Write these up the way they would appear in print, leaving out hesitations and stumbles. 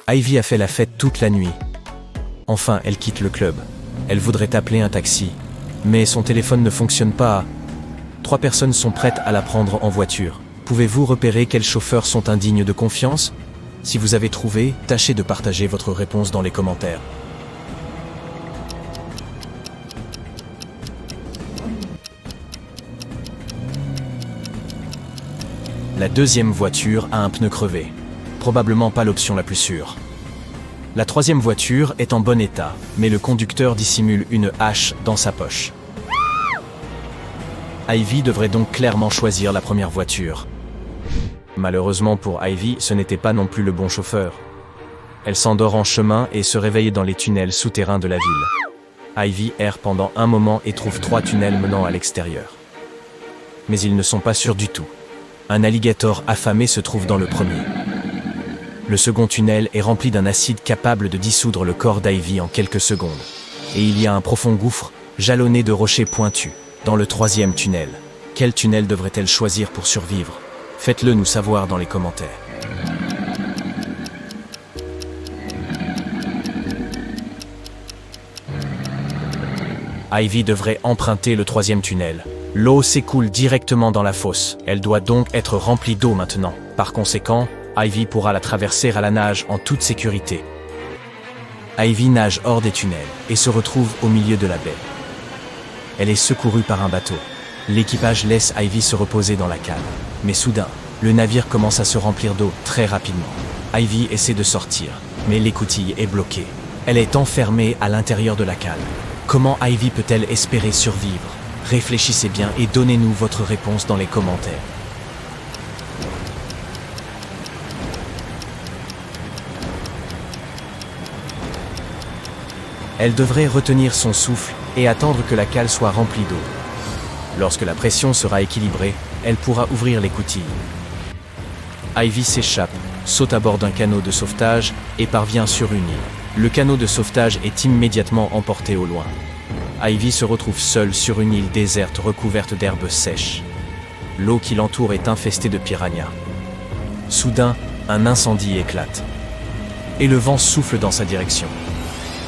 Ivy a fait la fête toute la nuit. Enfin, elle quitte le club. Elle voudrait appeler un taxi. Mais son téléphone ne fonctionne pas. 3 personnes sont prêtes à la prendre en voiture. Pouvez-vous repérer quels chauffeurs sont indignes de confiance? Si vous avez trouvé, tâchez de partager votre réponse dans les commentaires. La deuxième voiture a un pneu crevé. Probablement pas l'option la plus sûre. La troisième voiture est en bon état, mais le conducteur dissimule une hache dans sa poche. Ivy devrait donc clairement choisir la première voiture. Malheureusement pour Ivy, ce n'était pas non plus le bon chauffeur. Elle s'endort en chemin et se réveille dans les tunnels souterrains de la ville. Ivy erre pendant un moment et trouve 3 tunnels menant à l'extérieur. Mais ils ne sont pas sûrs du tout. Un alligator affamé se trouve dans le premier. Le second tunnel est rempli d'un acide capable de dissoudre le corps d'Ivy en quelques secondes. Et il y a un profond gouffre, jalonné de rochers pointus, dans le troisième tunnel. Quel tunnel devrait-elle choisir pour survivre? Faites-le nous savoir dans les commentaires. Ivy devrait emprunter le troisième tunnel. L'eau s'écoule directement dans la fosse. Elle doit donc être remplie d'eau maintenant. Par conséquent, Ivy pourra la traverser à la nage en toute sécurité. Ivy nage hors des tunnels et se retrouve au milieu de la baie. Elle est secourue par un bateau. L'équipage laisse Ivy se reposer dans la cale. Mais soudain, le navire commence à se remplir d'eau très rapidement. Ivy essaie de sortir, mais l'écoutille est bloquée. Elle est enfermée à l'intérieur de la cale. Comment Ivy peut-elle espérer survivre? Réfléchissez bien et donnez-nous votre réponse dans les commentaires. Elle devrait retenir son souffle et attendre que la cale soit remplie d'eau. Lorsque la pression sera équilibrée, elle pourra ouvrir l'écoutille. Ivy s'échappe, saute à bord d'un canot de sauvetage et parvient sur une île. Le canot de sauvetage est immédiatement emporté au loin. Ivy se retrouve seule sur une île déserte recouverte d'herbes sèches. L'eau qui l'entoure est infestée de piranhas. Soudain, un incendie éclate. Et le vent souffle dans sa direction.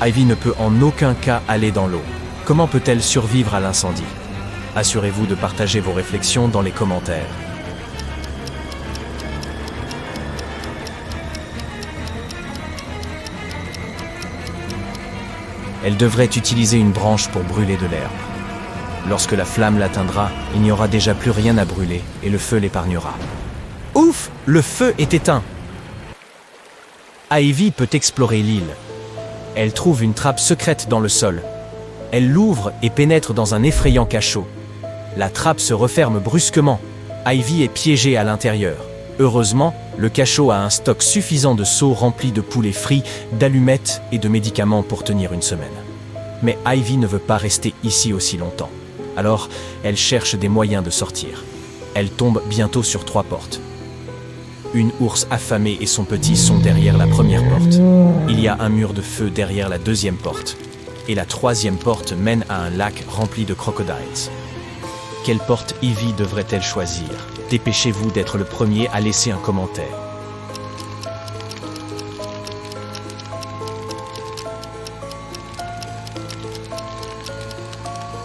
Ivy ne peut en aucun cas aller dans l'eau. Comment peut-elle survivre à l'incendie? Assurez-vous de partager vos réflexions dans les commentaires. Elle devrait utiliser une branche pour brûler de l'herbe. Lorsque la flamme l'atteindra, il n'y aura déjà plus rien à brûler et le feu l'épargnera. Ouf! Le feu est éteint! Ivy peut explorer l'île. Elle trouve une trappe secrète dans le sol. Elle l'ouvre et pénètre dans un effrayant cachot. La trappe se referme brusquement. Ivy est piégée à l'intérieur. Heureusement, le cachot a un stock suffisant de seaux remplis de poulets frits, d'allumettes et de médicaments pour tenir une semaine. Mais Ivy ne veut pas rester ici aussi longtemps. Alors, elle cherche des moyens de sortir. Elle tombe bientôt sur 3 portes. Une ours affamée et son petit sont derrière la première porte. Il y a un mur de feu derrière la deuxième porte. Et la troisième porte mène à un lac rempli de crocodiles. Quelle porte Ivy devrait-elle choisir? Dépêchez-vous d'être le premier à laisser un commentaire.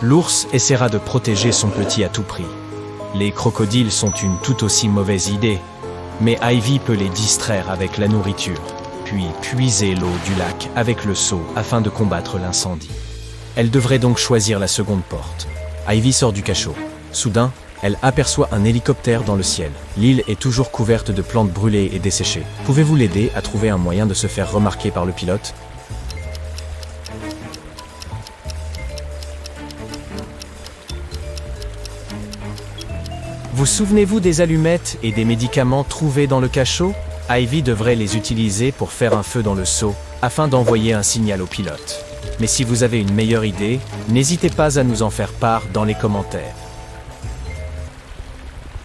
L'ours essaiera de protéger son petit à tout prix. Les crocodiles sont une tout aussi mauvaise idée, mais Ivy peut les distraire avec la nourriture, puis puiser l'eau du lac avec le seau afin de combattre l'incendie. Elle devrait donc choisir la seconde porte. Ivy sort du cachot. Soudain, elle aperçoit un hélicoptère dans le ciel. L'île est toujours couverte de plantes brûlées et desséchées. Pouvez-vous l'aider à trouver un moyen de se faire remarquer par le pilote? Vous souvenez-vous des allumettes et des médicaments trouvés dans le cachot? Ivy devrait les utiliser pour faire un feu dans le seau, afin d'envoyer un signal au pilote. Mais si vous avez une meilleure idée, n'hésitez pas à nous en faire part dans les commentaires.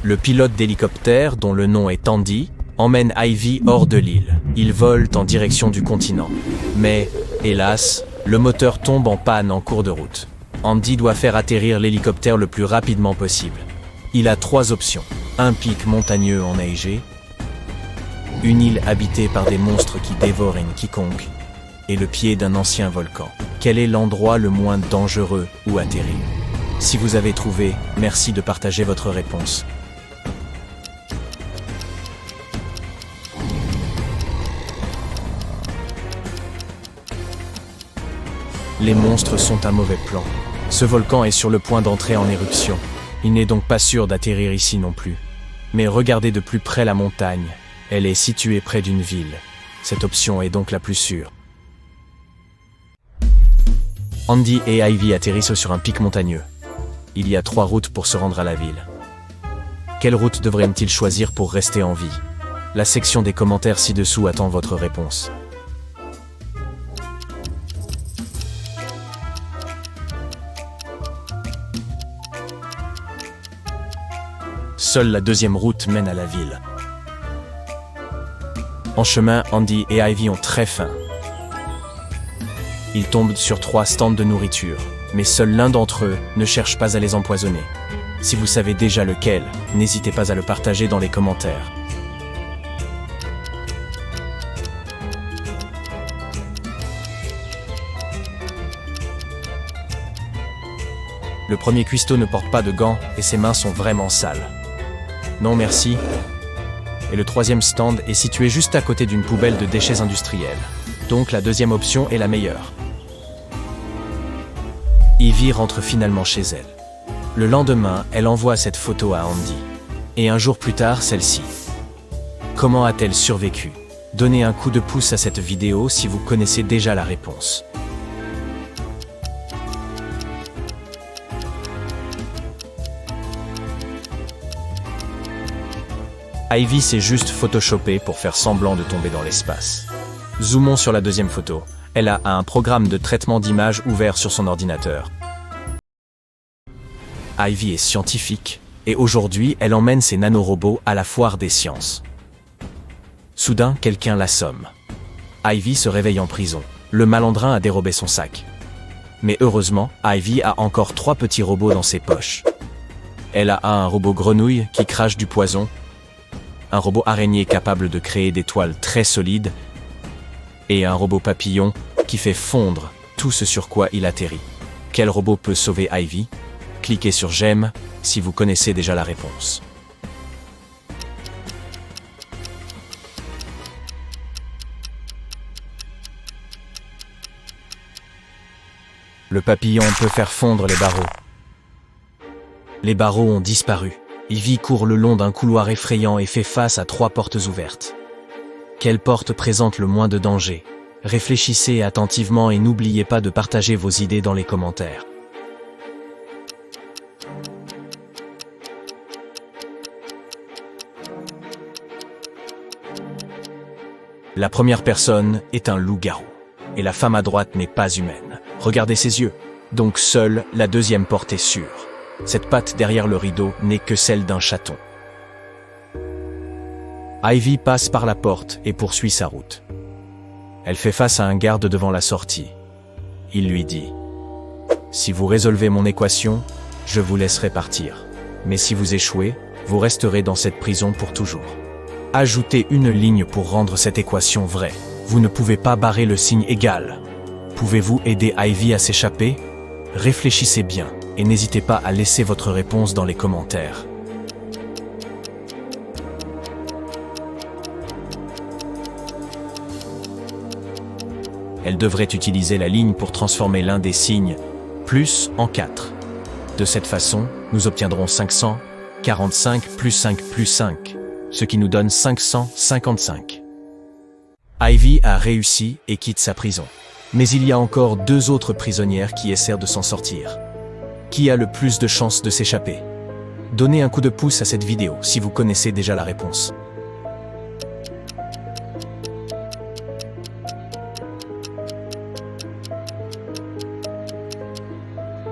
Le pilote d'hélicoptère, dont le nom est Andy, emmène Ivy hors de l'île. Ils volent en direction du continent. Mais, hélas, le moteur tombe en panne en cours de route. Andy doit faire atterrir l'hélicoptère le plus rapidement possible. Il a 3 options. Un pic montagneux enneigé, Une île habitée par des monstres qui dévorent quiconque, et le pied d'un ancien volcan. Quel est l'endroit le moins dangereux où atterrir? Si vous avez trouvé, merci de partager votre réponse. Les monstres sont un mauvais plan. Ce volcan est sur le point d'entrer en éruption. Il n'est donc pas sûr d'atterrir ici non plus. Mais regardez de plus près la montagne. Elle est située près d'une ville. Cette option est donc la plus sûre. Andy et Ivy atterrissent sur un pic montagneux. Il y a 3 routes pour se rendre à la ville. Quelle route devraient-ils choisir pour rester en vie? La section des commentaires ci-dessous attend votre réponse. Seule la deuxième route mène à la ville. En chemin, Andy et Ivy ont très faim. Ils tombent sur 3 stands de nourriture, mais seul l'un d'entre eux ne cherche pas à les empoisonner. Si vous savez déjà lequel, n'hésitez pas à le partager dans les commentaires. Le premier cuistot ne porte pas de gants et ses mains sont vraiment sales. Non merci. Et le 3e stand est situé juste à côté d'une poubelle de déchets industriels. Donc la deuxième option est la meilleure. Ivy rentre finalement chez elle. Le lendemain, elle envoie cette photo à Andy. Et un jour plus tard, celle-ci. Comment a-t-elle survécu? Donnez un coup de pouce à cette vidéo si vous connaissez déjà la réponse. Ivy s'est juste photoshopée pour faire semblant de tomber dans l'espace. Zoomons sur la deuxième photo. Elle a un programme de traitement d'images ouvert sur son ordinateur. Ivy est scientifique, et aujourd'hui, elle emmène ses nanorobots à la foire des sciences. Soudain, quelqu'un l'assomme. Ivy se réveille en prison. Le malandrin a dérobé son sac. Mais heureusement, Ivy a encore 3 petits robots dans ses poches. Elle a un robot grenouille qui crache du poison, un robot araignée capable de créer des toiles très solides, et un robot papillon qui fait fondre tout ce sur quoi il atterrit. Quel robot peut sauver Ivy? Cliquez sur j'aime si vous connaissez déjà la réponse. Le papillon peut faire fondre les barreaux. Les barreaux ont disparu. Ivy court le long d'un couloir effrayant et fait face à 3 portes ouvertes. Quelle porte présente le moins de danger? Réfléchissez attentivement et n'oubliez pas de partager vos idées dans les commentaires. La première personne est un loup-garou. Et la femme à droite n'est pas humaine. Regardez ses yeux. Donc seule la deuxième porte est sûre. Cette patte derrière le rideau n'est que celle d'un chaton. Ivy passe par la porte et poursuit sa route. Elle fait face à un garde devant la sortie. Il lui dit « Si vous résolvez mon équation, je vous laisserai partir. Mais si vous échouez, vous resterez dans cette prison pour toujours. » Ajoutez une ligne pour rendre cette équation vraie. Vous ne pouvez pas barrer le signe égal. Pouvez-vous aider Ivy à s'échapper? Réfléchissez bien et n'hésitez pas à laisser votre réponse dans les commentaires. Elle devrait utiliser la ligne pour transformer l'un des signes plus en 4. De cette façon, nous obtiendrons 545 plus 5 plus 5, ce qui nous donne 555. Ivy a réussi et quitte sa prison. Mais il y a encore 2 autres prisonnières qui essaient de s'en sortir. Qui a le plus de chances de s'échapper? Donnez un coup de pouce à cette vidéo si vous connaissez déjà la réponse.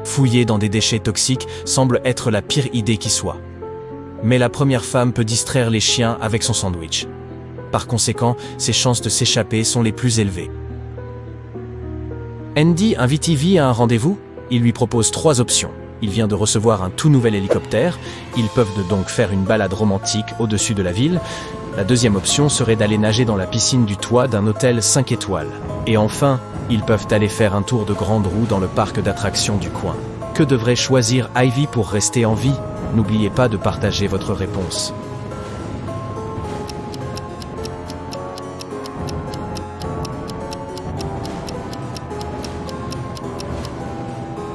Fouiller dans des déchets toxiques semble être la pire idée qui soit. Mais la première femme peut distraire les chiens avec son sandwich. Par conséquent, ses chances de s'échapper sont les plus élevées. Andy invite Ivy à un rendez-vous. Il lui propose 3 options. Il vient de recevoir un tout nouvel hélicoptère. Ils peuvent donc faire une balade romantique au-dessus de la ville. La deuxième option serait d'aller nager dans la piscine du toit d'un hôtel 5 étoiles. Et enfin, ils peuvent aller faire un tour de grande roue dans le parc d'attractions du coin. Que devrait choisir Ivy pour rester en vie? N'oubliez pas de partager votre réponse.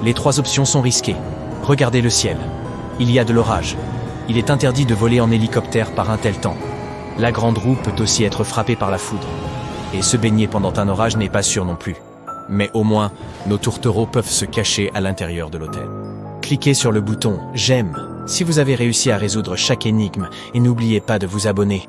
Les trois options sont risquées. Regardez le ciel. Il y a de l'orage. Il est interdit de voler en hélicoptère par un tel temps. La grande roue peut aussi être frappée par la foudre. Et se baigner pendant un orage n'est pas sûr non plus. Mais au moins, nos tourtereaux peuvent se cacher à l'intérieur de l'hôtel. Cliquez sur le bouton « J'aime » si vous avez réussi à résoudre chaque énigme et n'oubliez pas de vous abonner.